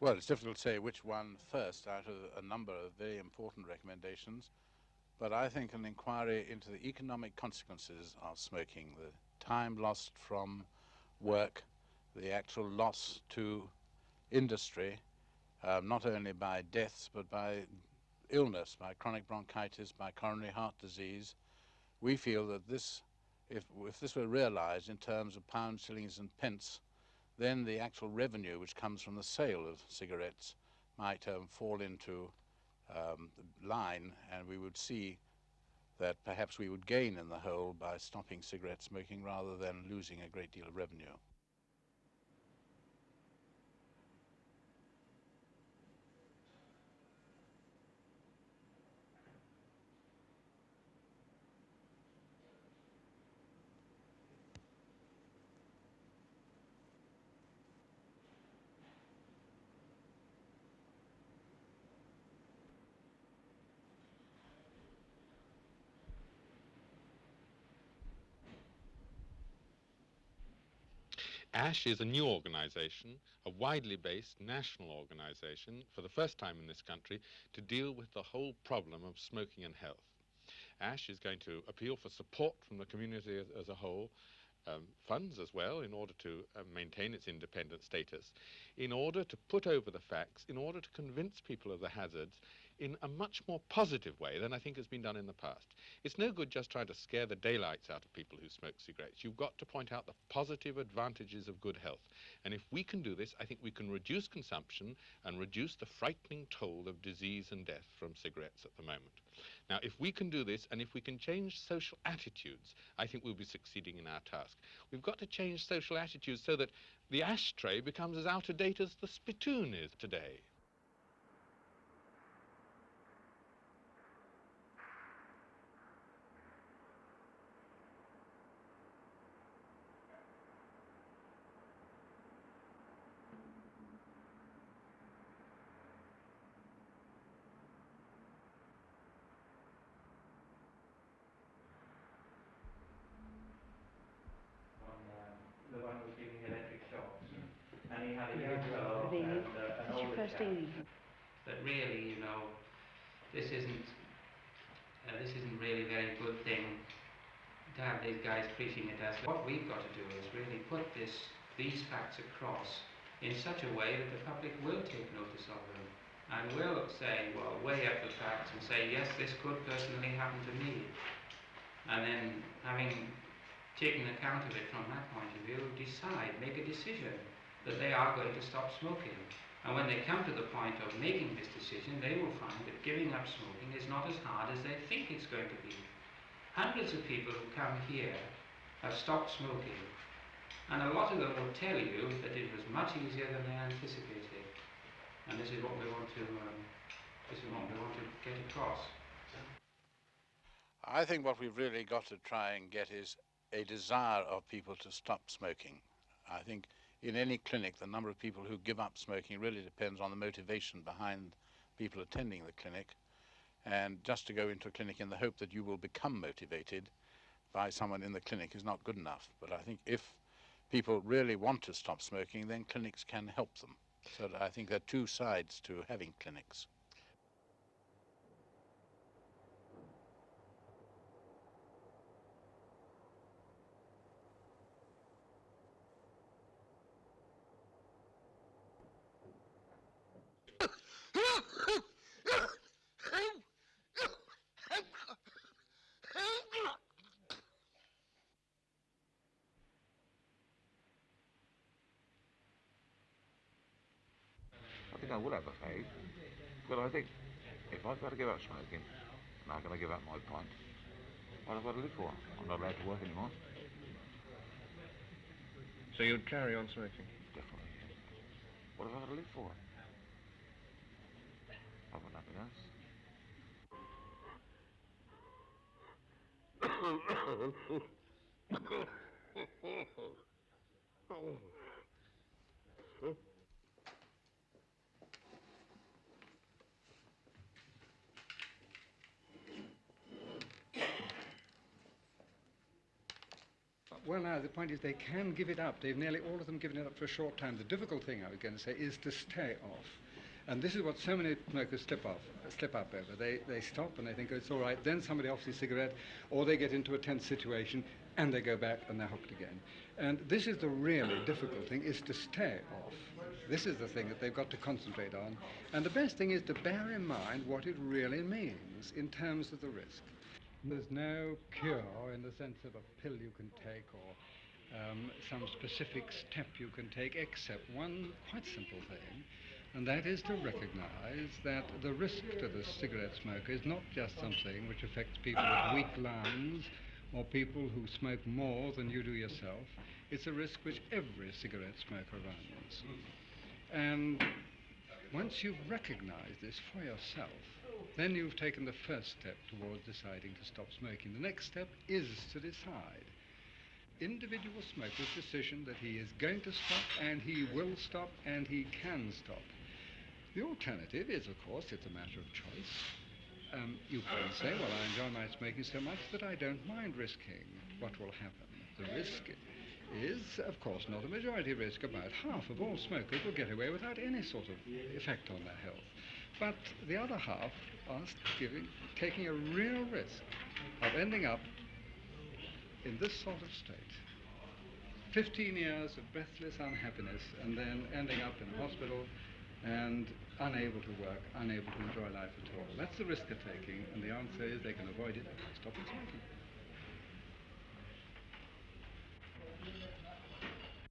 Well, it's difficult to say which one first out of a number of very important recommendations, but I think an inquiry into the economic consequences of smoking, the time lost from work, the actual loss to industry, not only by deaths but by illness, by chronic bronchitis, by coronary heart disease. We feel that this, if this were realized in terms of pounds, shillings and pence, then the actual revenue which comes from the sale of cigarettes might fall into line, and we would see that perhaps we would gain in the whole by stopping cigarette smoking rather than losing a great deal of revenue. ASH is a new organisation, a widely based national organisation for the first time in this country to deal with the whole problem of smoking and health. ASH is going to appeal for support from the community as a whole, funds as well in order to maintain its independent status, in order to put over the facts, in order to convince people of the hazards in a much more positive way than I think has been done in the past. It's no good just trying to scare the daylights out of people who smoke cigarettes. You've got to point out the positive advantages of good health. And if we can do this, I think we can reduce consumption and reduce the frightening toll of disease and death from cigarettes at the moment. Now, if we can do this, and if we can change social attitudes, I think we'll be succeeding in our task. We've got to change social attitudes so that the ashtray becomes as out of date as the spittoon is today. The one who was giving electric shocks, and he had a young girl and an older chap. But really, you know, this isn't really a very good thing to have these guys preaching it as. What we've got to do is really put these facts across in such a way that the public will take notice of them and will say, well, weigh up the facts and say, yes, this could personally happen to me. And then having taking account of it from that point of view, make a decision that they are going to stop smoking. And when they come to the point of making this decision, they will find that giving up smoking is not as hard as they think it's going to be. Hundreds of people who come here have stopped smoking, and a lot of them will tell you that it was much easier than they anticipated. And this is what we want to get across. I think what we've really got to try and get is a desire of people to stop smoking. I think in any clinic, the number of people who give up smoking really depends on the motivation behind people attending the clinic. And just to go into a clinic in the hope that you will become motivated by someone in the clinic is not good enough. But I think if people really want to stop smoking, then clinics can help them. So I think there are two sides to having clinics. I think I will have a fade, but I think if I've got to give up smoking and I've got to give up my pint, what have I got to live for? I'm not allowed to work anymore. So you'd carry on smoking? Definitely. What have I got to live for? I've got nothing else. Well, now, the point is they can give it up. They've nearly all of them given it up for a short time. The difficult thing, I was going to say, is to stay off. And this is what so many smokers slip up over. They stop and they think, oh, it's all right. Then somebody offers a cigarette, or they get into a tense situation, and they go back and they're hooked again. And this is the really difficult thing, is to stay off. This is the thing that they've got to concentrate on. And the best thing is to bear in mind what it really means in terms of the risk. There's no cure in the sense of a pill you can take or some specific step you can take, except one quite simple thing, and that is to recognize that the risk to the cigarette smoker is not just something which affects people with weak lungs or people who smoke more than you do yourself. It's a risk which every cigarette smoker runs. And once you've recognized this for yourself, then you've taken the first step towards deciding to stop smoking. The next step is to decide. Individual smoker's decision that he is going to stop, and he will stop, and he can stop. The alternative is, of course, it's a matter of choice. You can say, well, I enjoy my smoking so much that I don't mind risking what will happen. The risk is, of course, not a majority risk. About half of all smokers will get away without any sort of effect on their health. But the other half are taking a real risk of ending up in this sort of state. 15 years of breathless unhappiness, and then ending up in a hospital and unable to work, unable to enjoy life at all. That's the risk they're taking, and the answer is they can avoid it by stopping smoking.